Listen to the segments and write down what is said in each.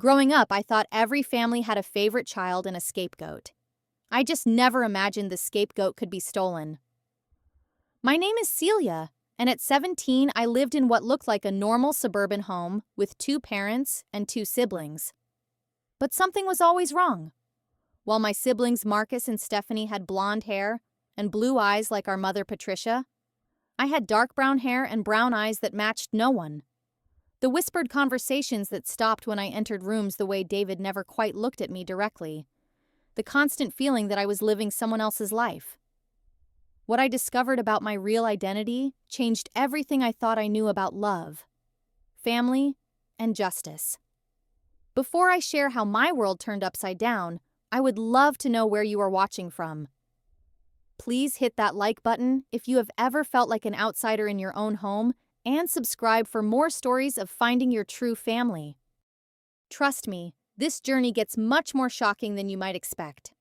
Growing up, I thought every family had a favorite child and a scapegoat. I just never imagined the scapegoat could be stolen. My name is Celia, and at 17, I lived in what looked like a normal suburban home with 2 parents and 2 siblings. But something was always wrong. While my siblings Marcus and Stephanie had blonde hair and blue eyes like our mother Patricia, I had dark brown hair and brown eyes that matched no one. The whispered conversations that stopped when I entered rooms the way David never quite looked at me directly. The constant feeling that I was living someone else's life. What I discovered about my real identity changed everything I thought I knew about love, family, and justice. Before I share how my world turned upside down, I would love to know where you are watching from. Please hit that like button if you have ever felt like an outsider in your own home, and subscribe for more stories of finding your true family. Trust me, this journey gets much more shocking than you might expect.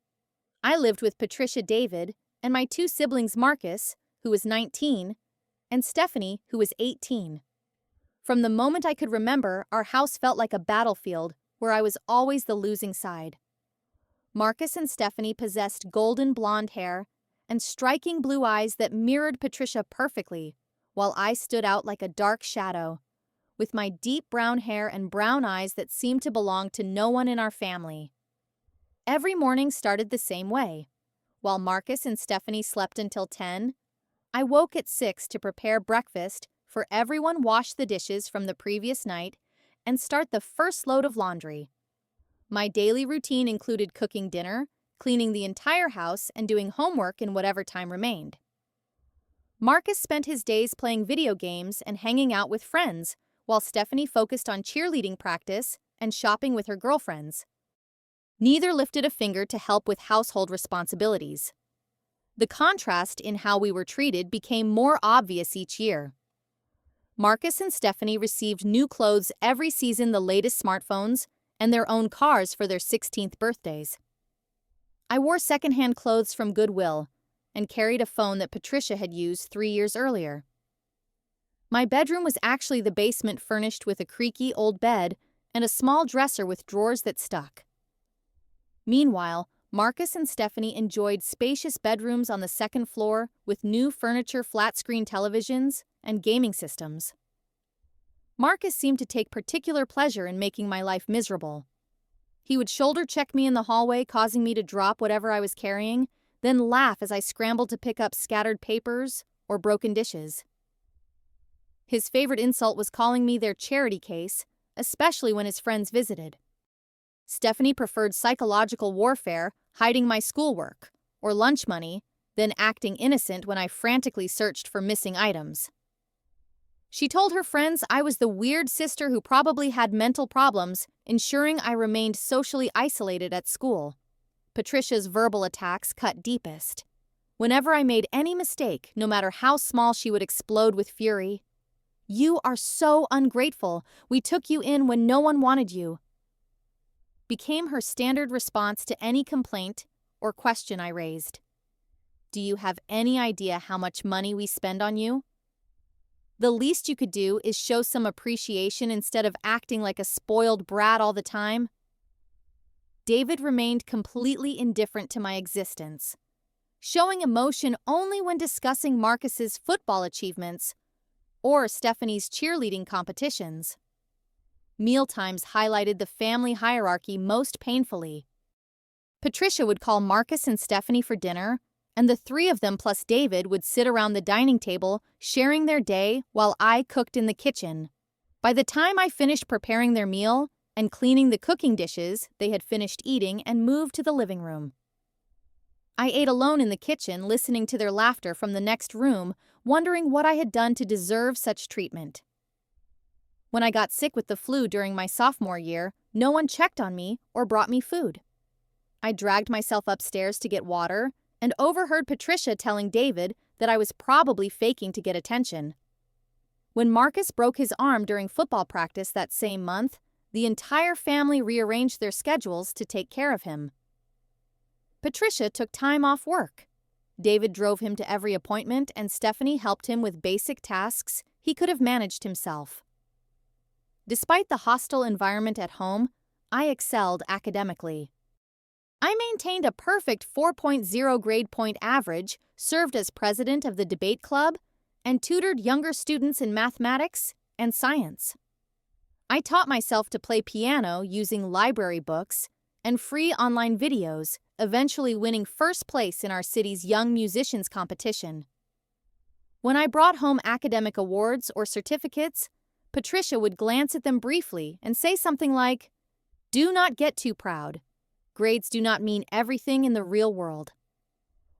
I lived with Patricia, David, and my 2 siblings Marcus, who was 19, and Stephanie, who was 18. From the moment I could remember, our house felt like a battlefield where I was always the losing side. Marcus and Stephanie possessed golden blonde hair and striking blue eyes that mirrored Patricia perfectly, while I stood out like a dark shadow, with my deep brown hair and brown eyes that seemed to belong to no one in our family. Every morning started the same way. While Marcus and Stephanie slept until 10, I woke at 6 to prepare breakfast for everyone, wash the dishes from the previous night, and start the first load of laundry. My daily routine included cooking dinner, cleaning the entire house, and doing homework in whatever time remained. Marcus spent his days playing video games and hanging out with friends, while Stephanie focused on cheerleading practice and shopping with her girlfriends. Neither lifted a finger to help with household responsibilities. The contrast in how we were treated became more obvious each year. Marcus and Stephanie received new clothes every season, the latest smartphones, and their own cars for their 16th birthdays. I wore secondhand clothes from Goodwill and carried a phone that Patricia had used 3 years earlier. My bedroom was actually the basement, furnished with a creaky old bed and a small dresser with drawers that stuck. Meanwhile, Marcus and Stephanie enjoyed spacious bedrooms on the 2nd floor with new furniture, flat-screen televisions, and gaming systems. Marcus seemed to take particular pleasure in making my life miserable. He would shoulder check me in the hallway, causing me to drop whatever I was carrying, then laugh as I scrambled to pick up scattered papers or broken dishes. His favorite insult was calling me their charity case, especially when his friends visited. Stephanie preferred psychological warfare, hiding my schoolwork or lunch money, then acting innocent when I frantically searched for missing items. She told her friends I was the weird sister who probably had mental problems, ensuring I remained socially isolated at school. Patricia's verbal attacks cut deepest. Whenever I made any mistake, no matter how small, she would explode with fury. "You are so ungrateful. We took you in when no one wanted you," became her standard response to any complaint or question I raised. "Do you have any idea how much money we spend on you? The least you could do is show some appreciation instead of acting like a spoiled brat all the time." David remained completely indifferent to my existence, showing emotion only when discussing Marcus's football achievements or Stephanie's cheerleading competitions. Mealtimes highlighted the family hierarchy most painfully. Patricia would call Marcus and Stephanie for dinner, and the 3 of them plus David would sit around the dining table, sharing their day while I cooked in the kitchen. By the time I finished preparing their meal and cleaning the cooking dishes, they had finished eating and moved to the living room. I ate alone in the kitchen, listening to their laughter from the next room, wondering what I had done to deserve such treatment. When I got sick with the flu during my sophomore year, no one checked on me or brought me food. I dragged myself upstairs to get water and overheard Patricia telling David that I was probably faking to get attention. When Marcus broke his arm during football practice that same month, the entire family rearranged their schedules to take care of him. Patricia took time off work. David drove him to every appointment, and Stephanie helped him with basic tasks he could have managed himself. Despite the hostile environment at home, I excelled academically. I maintained a perfect 4.0 grade point average, served as president of the debate club, and tutored younger students in mathematics and science. I taught myself to play piano using library books and free online videos, eventually winning first place in our city's Young Musicians competition. When I brought home academic awards or certificates, Patricia would glance at them briefly and say something like, "Do not get too proud. Grades do not mean everything in the real world."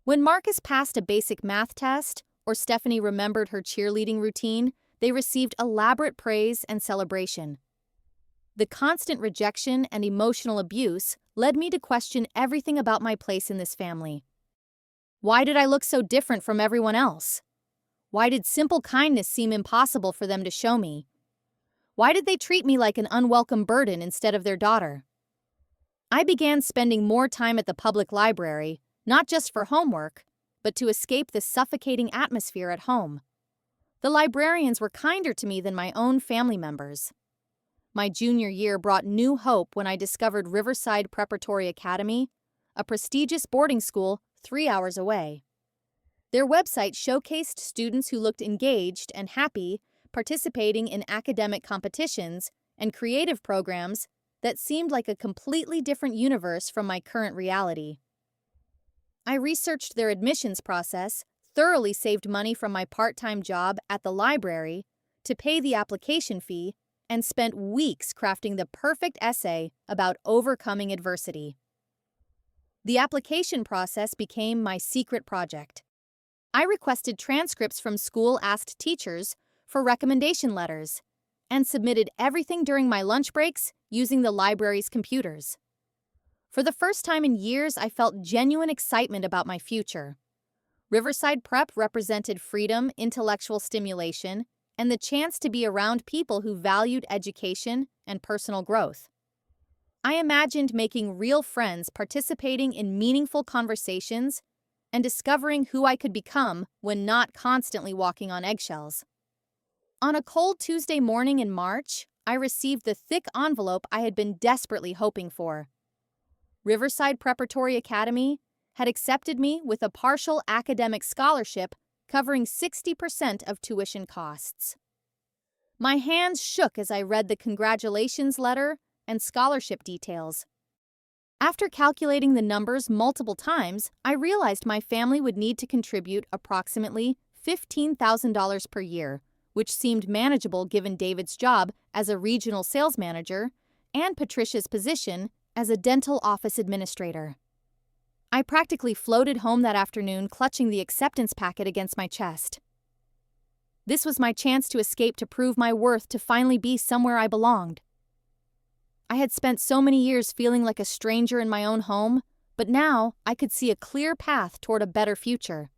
When Marcus passed a basic math test or Stephanie remembered her cheerleading routine, they received elaborate praise and celebration. The constant rejection and emotional abuse led me to question everything about my place in this family. Why did I look so different from everyone else? Why did simple kindness seem impossible for them to show me? Why did they treat me like an unwelcome burden instead of their daughter? I began spending more time at the public library, not just for homework, but to escape the suffocating atmosphere at home. The librarians were kinder to me than my own family members. My junior year brought new hope when I discovered Riverside Preparatory Academy, a prestigious boarding school 3 hours away. Their website showcased students who looked engaged and happy, participating in academic competitions and creative programs that seemed like a completely different universe from my current reality. I researched their admissions process, thoroughly saved money from my part-time job at the library to pay the application fee, and spent weeks crafting the perfect essay about overcoming adversity. The application process became my secret project. I requested transcripts from school-asked teachers for recommendation letters and submitted everything during my lunch breaks using the library's computers. For the first time in years, I felt genuine excitement about my future. Riverside Prep represented freedom, intellectual stimulation, and the chance to be around people who valued education and personal growth. I imagined making real friends, participating in meaningful conversations, and discovering who I could become when not constantly walking on eggshells. On a cold Tuesday morning in March, I received the thick envelope I had been desperately hoping for. Riverside Preparatory Academy had accepted me with a partial academic scholarship covering 60% of tuition costs. My hands shook as I read the congratulations letter and scholarship details. After calculating the numbers multiple times, I realized my family would need to contribute approximately $15,000 per year, which seemed manageable given David's job as a regional sales manager and Patricia's position as a dental office administrator. I practically floated home that afternoon, clutching the acceptance packet against my chest. This was my chance to escape, to prove my worth, to finally be somewhere I belonged. I had spent so many years feeling like a stranger in my own home, but now I could see a clear path toward a better future.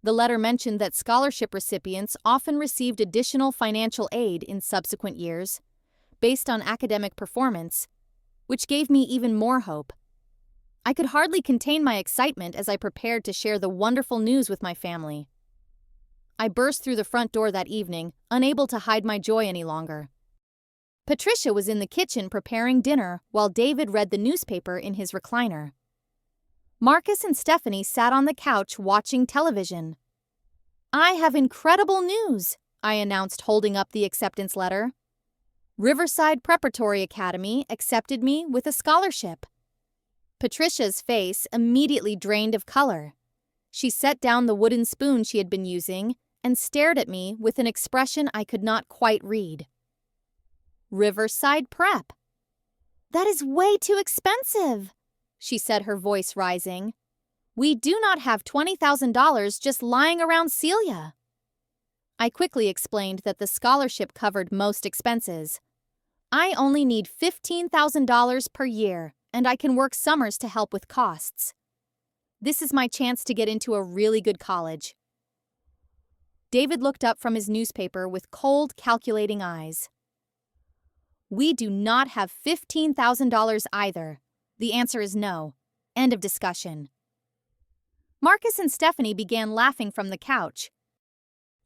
The letter mentioned that scholarship recipients often received additional financial aid in subsequent years, based on academic performance, which gave me even more hope. I could hardly contain my excitement as I prepared to share the wonderful news with my family. I burst through the front door that evening, unable to hide my joy any longer. Patricia was in the kitchen preparing dinner while David read the newspaper in his recliner. Marcus and Stephanie sat on the couch watching television. "I have incredible news," I announced, holding up the acceptance letter. Riverside Preparatory Academy accepted me with a scholarship. Patricia's face immediately drained of color. She set down the wooden spoon she had been using and stared at me with an expression I could not quite read. "Riverside Prep." "That is way too expensive," she said, her voice rising. "We do not have $20,000 just lying around, Celia." I quickly explained that the scholarship covered most expenses. "I only need $15,000 per year, and I can work summers to help with costs. This is my chance to get into a really good college." David looked up from his newspaper with cold, calculating eyes. "We do not have $15,000 either. The answer is no. End of discussion." Marcus and Stephanie began laughing from the couch.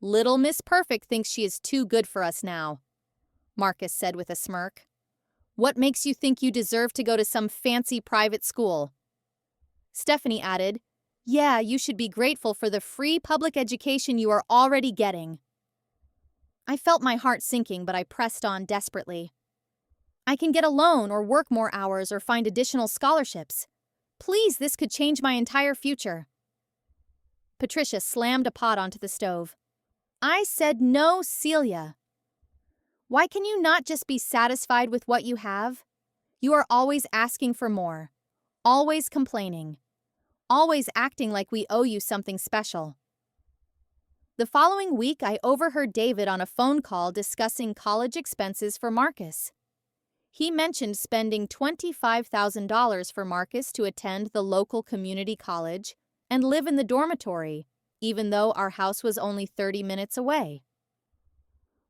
"Little Miss Perfect thinks she is too good for us now," Marcus said with a smirk. What makes you think you deserve to go to some fancy private school? Stephanie added, Yeah, you should be grateful for the free public education you are already getting. I felt my heart sinking, but I pressed on desperately. I can get a loan or work more hours or find additional scholarships. Please, this could change my entire future. Patricia slammed a pot onto the stove. I said no, Celia. Why can you not just be satisfied with what you have? You are always asking for more, always complaining, always acting like we owe you something special. The following week, I overheard David on a phone call discussing college expenses for Marcus. He mentioned spending $25,000 for Marcus to attend the local community college and live in the dormitory, even though our house was only 30 minutes away.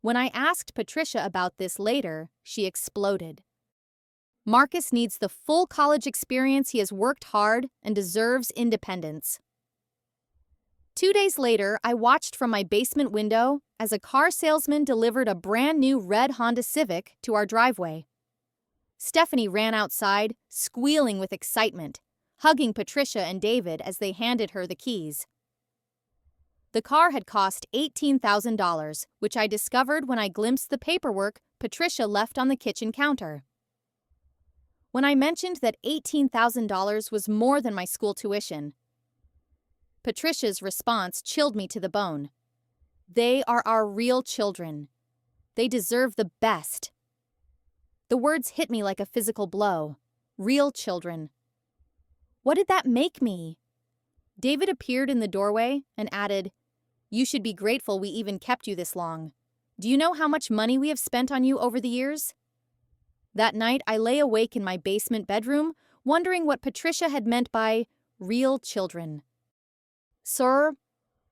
When I asked Patricia about this later, she exploded. Marcus needs the full college experience. He has worked hard and deserves independence. 2 days later, I watched from my basement window as a car salesman delivered a brand new red Honda Civic to our driveway. Stephanie ran outside, squealing with excitement, hugging Patricia and David as they handed her the keys. The car had cost $18,000, which I discovered when I glimpsed the paperwork Patricia left on the kitchen counter. When I mentioned that $18,000 was more than my school tuition, Patricia's response chilled me to the bone. They are our real children. They deserve the best. The words hit me like a physical blow. Real children. What did that make me? David appeared in the doorway and added, You should be grateful we even kept you this long. Do you know how much money we have spent on you over the years? That night, I lay awake in my basement bedroom, wondering what Patricia had meant by real children. Sir,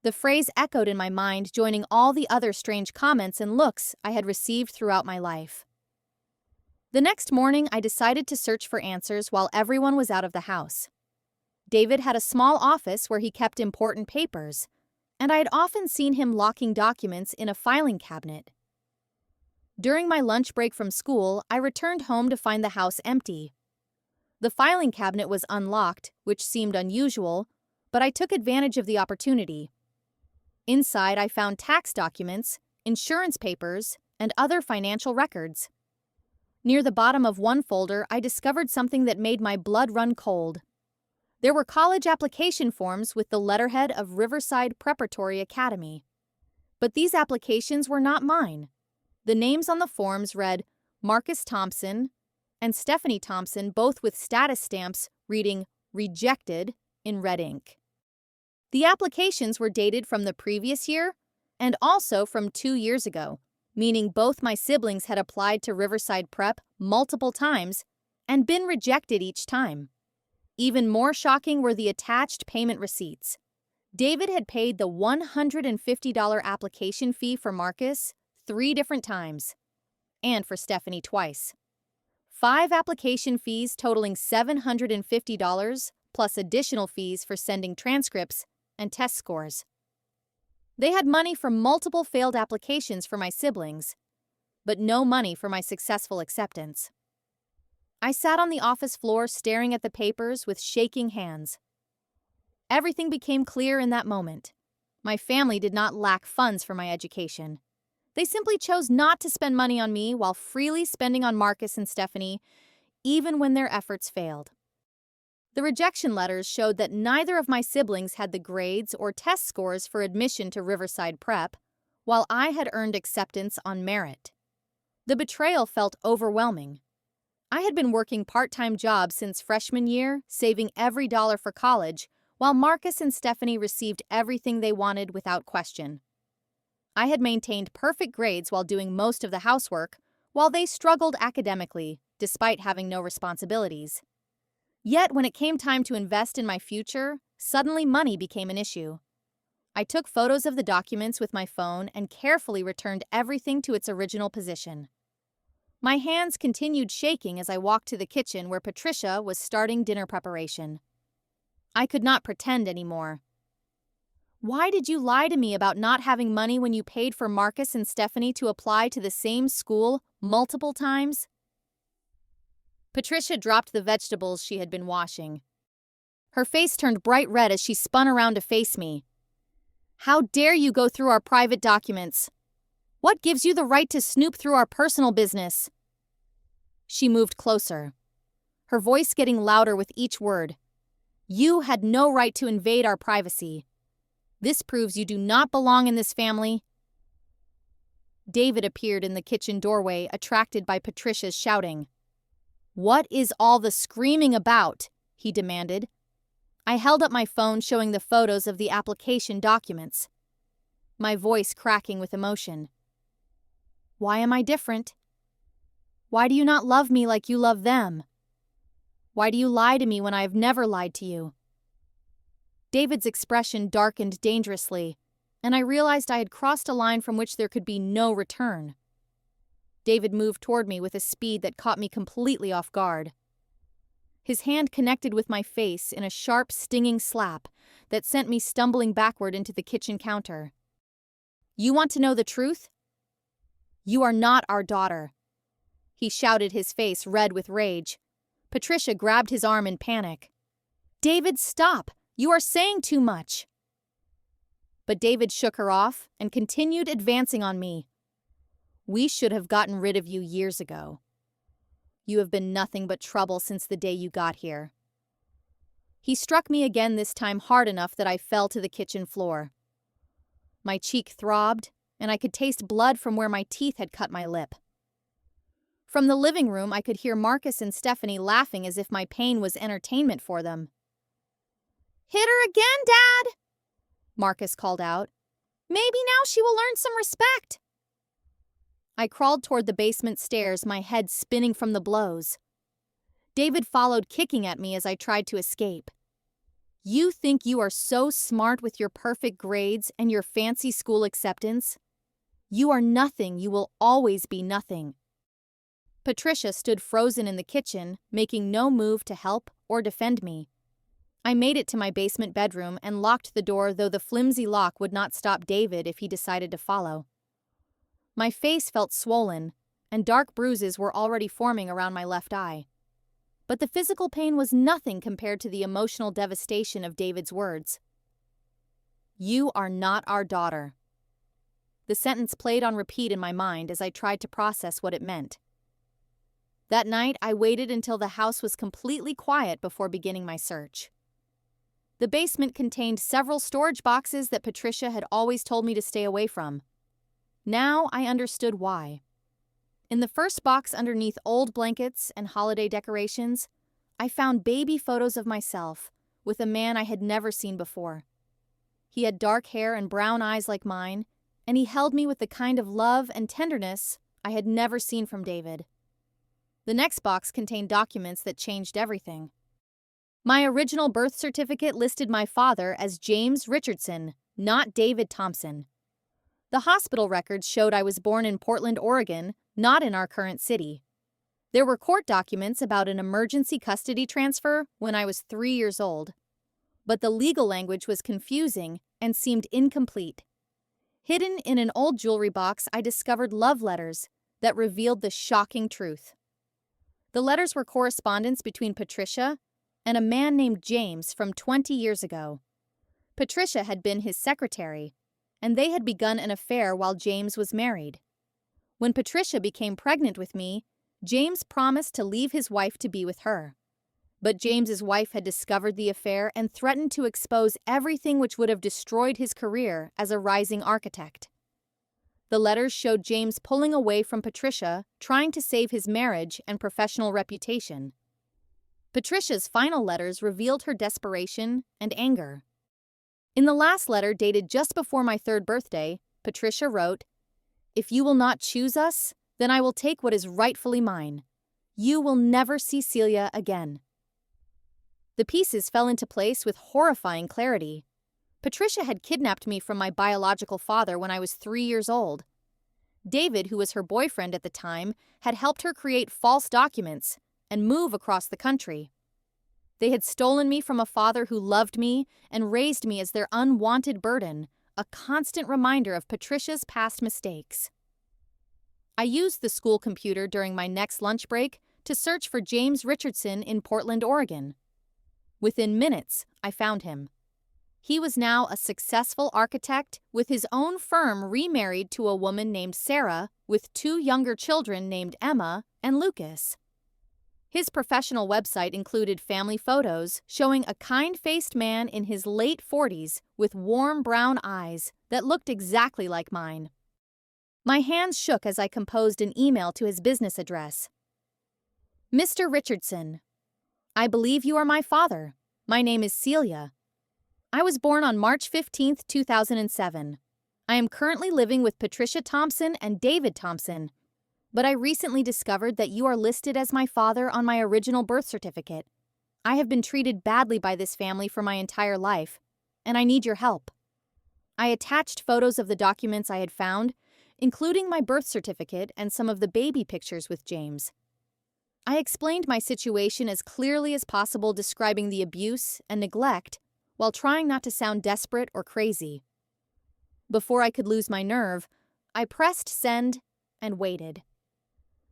the phrase echoed in my mind, joining all the other strange comments and looks I had received throughout my life. The next morning, I decided to search for answers while everyone was out of the house. David had a small office where he kept important papers, and I had often seen him locking documents in a filing cabinet. During my lunch break from school, I returned home to find the house empty. The filing cabinet was unlocked, which seemed unusual, but I took advantage of the opportunity. Inside, I found tax documents, insurance papers, and other financial records. Near the bottom of one folder, I discovered something that made my blood run cold. There were college application forms with the letterhead of Riverside Preparatory Academy. But these applications were not mine. The names on the forms read Marcus Thompson and Stephanie Thompson, both with status stamps reading Rejected in red ink. The applications were dated from the previous year and also from 2 years ago, meaning both my siblings had applied to Riverside Prep multiple times and been rejected each time. Even more shocking were the attached payment receipts. David had paid the $150 application fee for Marcus 3 different times, and for Stephanie twice. 5 application fees totaling $750, plus additional fees for sending transcripts and test scores. They had money for multiple failed applications for my siblings, but no money for my successful acceptance. I sat on the office floor staring at the papers with shaking hands. Everything became clear in that moment. My family did not lack funds for my education. They simply chose not to spend money on me while freely spending on Marcus and Stephanie, even when their efforts failed. The rejection letters showed that neither of my siblings had the grades or test scores for admission to Riverside Prep, while I had earned acceptance on merit. The betrayal felt overwhelming. I had been working part-time jobs since freshman year, saving every dollar for college, while Marcus and Stephanie received everything they wanted without question. I had maintained perfect grades while doing most of the housework, while they struggled academically, despite having no responsibilities. Yet, when it came time to invest in my future, suddenly money became an issue. I took photos of the documents with my phone and carefully returned everything to its original position. My hands continued shaking as I walked to the kitchen where Patricia was starting dinner preparation. I could not pretend anymore. Why did you lie to me about not having money when you paid for Marcus and Stephanie to apply to the same school multiple times? Patricia dropped the vegetables she had been washing. Her face turned bright red as she spun around to face me. "How dare you go through our private documents? What gives you the right to snoop through our personal business?" She moved closer, her voice getting louder with each word. "You had no right to invade our privacy. This proves you do not belong in this family." David appeared in the kitchen doorway, attracted by Patricia's shouting. "What is all the screaming about?" he demanded. I held up my phone showing the photos of the application documents, my voice cracking with emotion. "Why am I different? Why do you not love me like you love them? Why do you lie to me when I have never lied to you?" David's expression darkened dangerously, and I realized I had crossed a line from which there could be no return. David moved toward me with a speed that caught me completely off guard. His hand connected with my face in a sharp, stinging slap that sent me stumbling backward into the kitchen counter. "You want to know the truth? You are not our daughter," he shouted, his face red with rage. Patricia grabbed his arm in panic. "David, stop! You are saying too much." But David shook her off and continued advancing on me. "We should have gotten rid of you years ago. You have been nothing but trouble since the day you got here." He struck me again, this time hard enough that I fell to the kitchen floor. My cheek throbbed, and I could taste blood from where my teeth had cut my lip. From the living room, I could hear Marcus and Stephanie laughing as if my pain was entertainment for them. "Hit her again, Dad!" Marcus called out. "Maybe now she will learn some respect." I crawled toward the basement stairs, my head spinning from the blows. David followed, kicking at me as I tried to escape. "You think you are so smart with your perfect grades and your fancy school acceptance? You are nothing. You will always be nothing." Patricia stood frozen in the kitchen, making no move to help or defend me. I made it to my basement bedroom and locked the door, though the flimsy lock would not stop David if he decided to follow. My face felt swollen, and dark bruises were already forming around my left eye. But the physical pain was nothing compared to the emotional devastation of David's words. "You are not our daughter." The sentence played on repeat in my mind as I tried to process what it meant. That night, I waited until the house was completely quiet before beginning my search. The basement contained several storage boxes that Patricia had always told me to stay away from. Now I understood why. In the first box, underneath old blankets and holiday decorations, I found baby photos of myself with a man I had never seen before. He had dark hair and brown eyes like mine, and he held me with the kind of love and tenderness I had never seen from David. The next box contained documents that changed everything. My original birth certificate listed my father as James Richardson, not David Thompson. The hospital records showed I was born in Portland, Oregon, not in our current city. There were court documents about an emergency custody transfer when I was 3 years old. But the legal language was confusing and seemed incomplete. Hidden in an old jewelry box, I discovered love letters that revealed the shocking truth. The letters were correspondence between Patricia and a man named James from 20 years ago. Patricia had been his secretary, and they had begun an affair while James was married. When Patricia became pregnant with me, James promised to leave his wife to be with her. But James's wife had discovered the affair and threatened to expose everything, which would have destroyed his career as a rising architect. The letters showed James pulling away from Patricia, trying to save his marriage and professional reputation. Patricia's final letters revealed her desperation and anger. In the last letter, dated just before my 3rd birthday, Patricia wrote, "If you will not choose us, then I will take what is rightfully mine. You will never see Celia again." The pieces fell into place with horrifying clarity. Patricia had kidnapped me from my biological father when I was 3 years old. David, who was her boyfriend at the time, had helped her create false documents and move across the country. They had stolen me from a father who loved me and raised me as their unwanted burden, a constant reminder of Patricia's past mistakes. I used the school computer during my next lunch break to search for James Richardson in Portland, Oregon. Within minutes, I found him. He was now a successful architect with his own firm, remarried to a woman named Sarah with 2 younger children named Emma and Lucas. His professional website included family photos showing a kind-faced man in his late 40s with warm brown eyes that looked exactly like mine. My hands shook as I composed an email to his business address. Mr. Richardson, I believe you are my father. My name is Celia. I was born on March 15, 2007. I am currently living with Patricia Thompson and David Thompson, but I recently discovered that you are listed as my father on my original birth certificate. I have been treated badly by this family for my entire life, and I need your help. I attached photos of the documents I had found, including my birth certificate and some of the baby pictures with James. I explained my situation as clearly as possible, describing the abuse and neglect while trying not to sound desperate or crazy. Before I could lose my nerve, I pressed send and waited.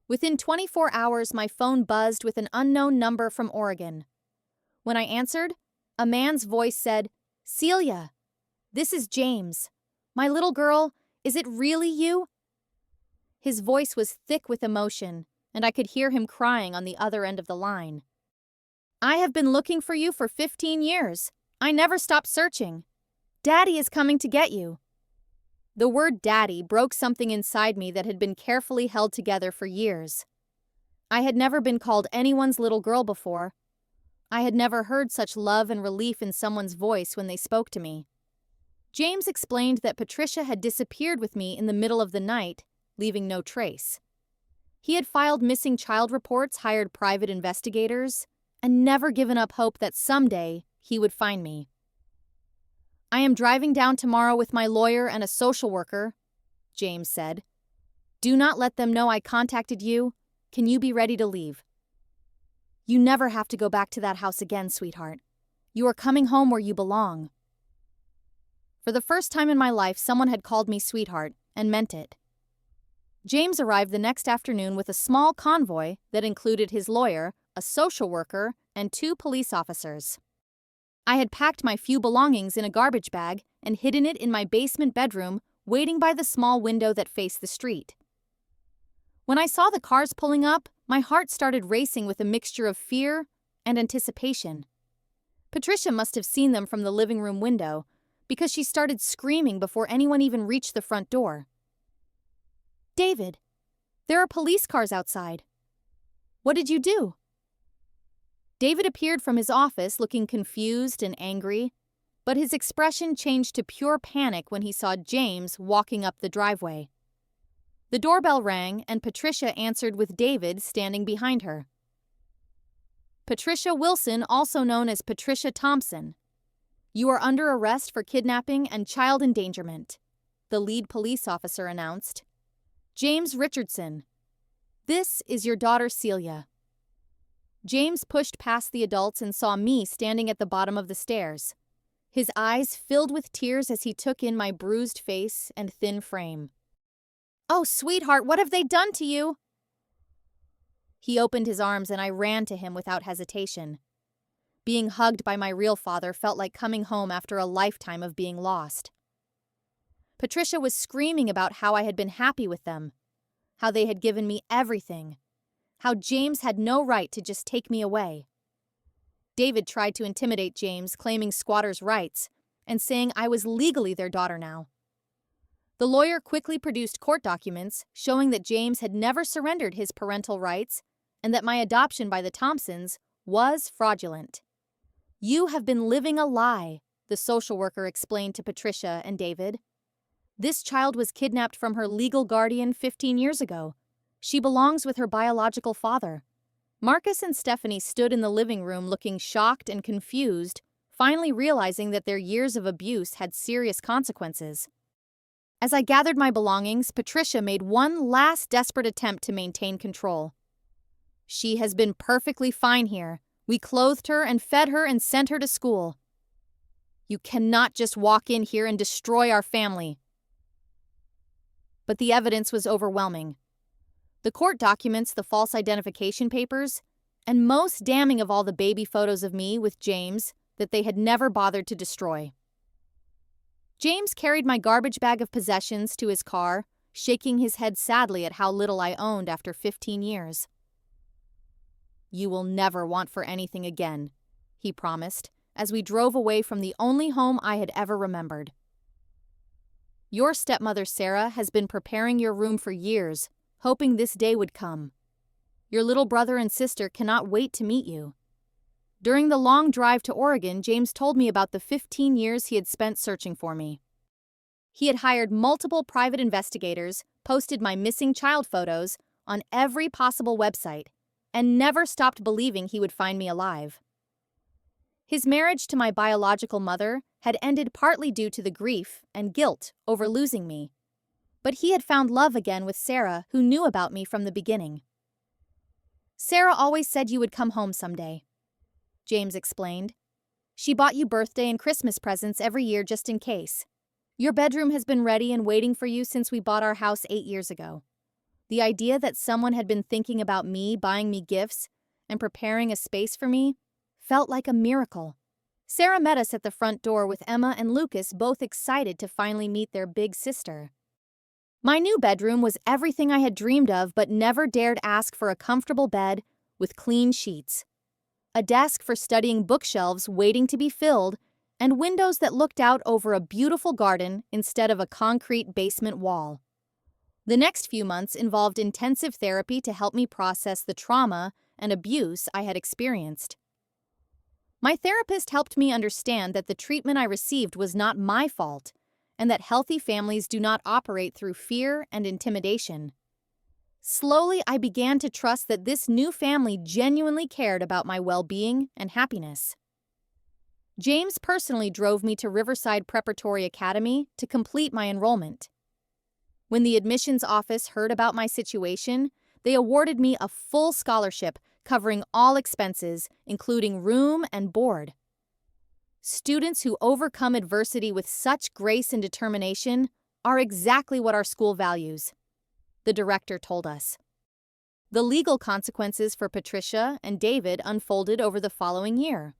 Within 24 hours, my phone buzzed with an unknown number from Oregon. When I answered, a man's voice said, "Celia, this is James. My little girl, is it really you?" His voice was thick with emotion, and I could hear him crying on the other end of the line. "I have been looking for you for 15 years. I never stopped searching. Daddy is coming to get you." The word daddy broke something inside me that had been carefully held together for years. I had never been called anyone's little girl before. I had never heard such love and relief in someone's voice when they spoke to me. James explained that Patricia had disappeared with me in the middle of the night, leaving no trace. He had filed missing child reports, hired private investigators, and never given up hope that someday he would find me. "I am driving down tomorrow with my lawyer and a social worker," James said. "Do not let them know I contacted you. Can you be ready to leave? You never have to go back to that house again, sweetheart. You are coming home where you belong." For the first time in my life, someone had called me sweetheart, and meant it. James arrived the next afternoon with a small convoy that included his lawyer, a social worker, and 2 police officers. I had packed my few belongings in a garbage bag and hidden it in my basement bedroom, waiting by the small window that faced the street. When I saw the cars pulling up, my heart started racing with a mixture of fear and anticipation. Patricia must have seen them from the living room window, because she started screaming before anyone even reached the front door. "David, there are police cars outside. What did you do?" David appeared from his office looking confused and angry, but his expression changed to pure panic when he saw James walking up the driveway. The doorbell rang, and Patricia answered with David standing behind her. "Patricia Wilson, also known as Patricia Thompson. You are under arrest for kidnapping and child endangerment," the lead police officer announced. "James Richardson. This is your daughter Celia." James pushed past the adults and saw me standing at the bottom of the stairs. His eyes filled with tears as he took in my bruised face and thin frame. "Oh, sweetheart, what have they done to you?" He opened his arms and I ran to him without hesitation. Being hugged by my real father felt like coming home after a lifetime of being lost. Patricia was screaming about how I had been happy with them, how they had given me everything, how James had no right to just take me away. David tried to intimidate James, claiming squatters' rights and saying I was legally their daughter now. The lawyer quickly produced court documents showing that James had never surrendered his parental rights and that my adoption by the Thompsons was fraudulent. "You have been living a lie," the social worker explained to Patricia and David. "This child was kidnapped from her legal guardian 15 years ago. She belongs with her biological father." Marcus and Stephanie stood in the living room looking shocked and confused, finally realizing that their years of abuse had serious consequences. As I gathered my belongings, Patricia made one last desperate attempt to maintain control. "She has been perfectly fine here. We clothed her and fed her and sent her to school. You cannot just walk in here and destroy our family." But the evidence was overwhelming. The court documents, the false identification papers, and most damning of all, the baby photos of me with James that they had never bothered to destroy. James carried my garbage bag of possessions to his car, shaking his head sadly at how little I owned after 15 years. "You will never want for anything again," he promised, as we drove away from the only home I had ever remembered. "Your stepmother, Sarah, has been preparing your room for years, hoping this day would come. Your little brother and sister cannot wait to meet you." During the long drive to Oregon, James told me about the 15 years he had spent searching for me. He had hired multiple private investigators, posted my missing child photos on every possible website, and never stopped believing he would find me alive. His marriage to my biological mother had ended partly due to the grief and guilt over losing me, but he had found love again with Sarah, who knew about me from the beginning. "Sarah always said you would come home someday," James explained. "She bought you birthday and Christmas presents every year just in case. Your bedroom has been ready and waiting for you since we bought our house 8 years ago." The idea that someone had been thinking about me, buying me gifts, and preparing a space for me felt like a miracle. Sarah met us at the front door with Emma and Lucas, both excited to finally meet their big sister. My new bedroom was everything I had dreamed of but never dared ask for: a comfortable bed with clean sheets, a desk for studying, bookshelves waiting to be filled, and windows that looked out over a beautiful garden instead of a concrete basement wall. The next few months involved intensive therapy to help me process the trauma and abuse I had experienced. My therapist helped me understand that the treatment I received was not my fault, and that healthy families do not operate through fear and intimidation. Slowly, I began to trust that this new family genuinely cared about my well-being and happiness. James personally drove me to Riverside Preparatory Academy to complete my enrollment. When the admissions office heard about my situation, they awarded me a full scholarship covering all expenses, including room and board. Students who overcome adversity with such grace and determination are exactly what our school values, the director told us. The legal consequences for Patricia and David unfolded over the following year.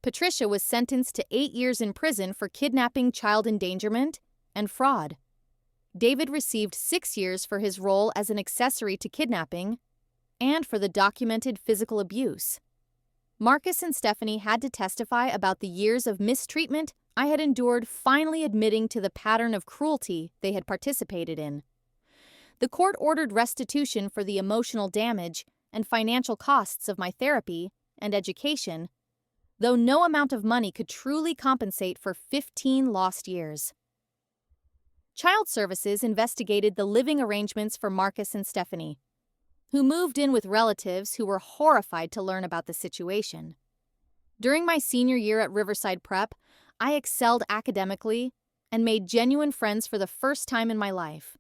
Patricia was sentenced to 8 years in prison for kidnapping, child endangerment, and fraud. David received 6 years for his role as an accessory to kidnapping and for the documented physical abuse. Marcus and Stephanie had to testify about the years of mistreatment I had endured, finally admitting to the pattern of cruelty they had participated in. The court ordered restitution for the emotional damage and financial costs of my therapy and education, though no amount of money could truly compensate for 15 lost years. Child Services investigated the living arrangements for Marcus and Stephanie, who moved in with relatives who were horrified to learn about the situation. During my senior year at Riverside Prep, I excelled academically and made genuine friends for the first time in my life.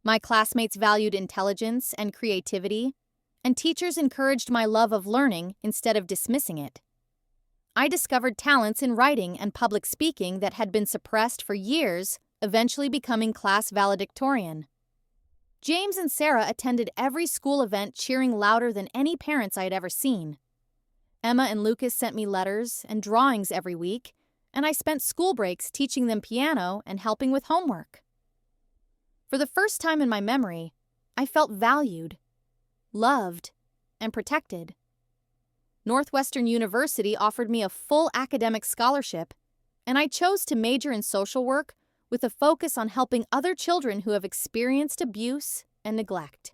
My classmates valued intelligence and creativity, and teachers encouraged my love of learning instead of dismissing it. I discovered talents in writing and public speaking that had been suppressed for years, eventually becoming class valedictorian. James and Sarah attended every school event, cheering louder than any parents I had ever seen. Emma and Lucas sent me letters and drawings every week, and I spent school breaks teaching them piano and helping with homework. For the first time in my memory, I felt valued, loved, and protected. Northwestern University offered me a full academic scholarship, and I chose to major in social work with a focus on helping other children who have experienced abuse and neglect.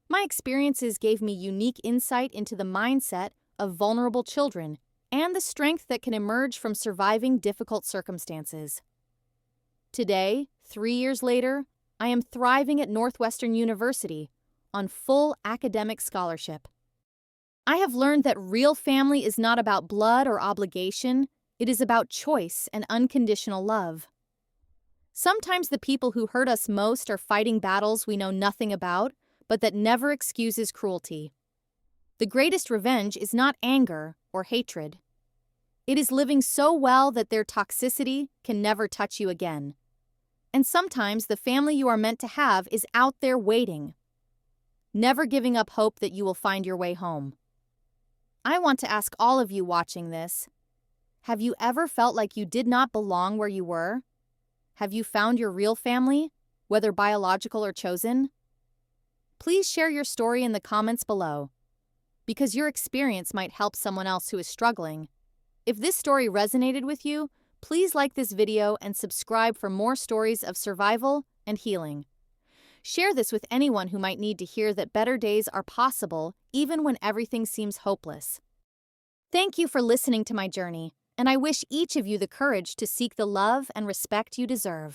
My experiences gave me unique insight into the mindset of vulnerable children and the strength that can emerge from surviving difficult circumstances. Today, 3 years later, I am thriving at Northwestern University on full academic scholarship. I have learned that real family is not about blood or obligation, it is about choice and unconditional love. Sometimes the people who hurt us most are fighting battles we know nothing about, but that never excuses cruelty. The greatest revenge is not anger or hatred. It is living so well that their toxicity can never touch you again. And sometimes the family you are meant to have is out there waiting, never giving up hope that you will find your way home. I want to ask all of you watching this, have you ever felt like you did not belong where you were? Have you found your real family, whether biological or chosen? Please share your story in the comments below, because your experience might help someone else who is struggling. If this story resonated with you, please like this video and subscribe for more stories of survival and healing. Share this with anyone who might need to hear that better days are possible even when everything seems hopeless. Thank you for listening to my journey, and I wish each of you the courage to seek the love and respect you deserve.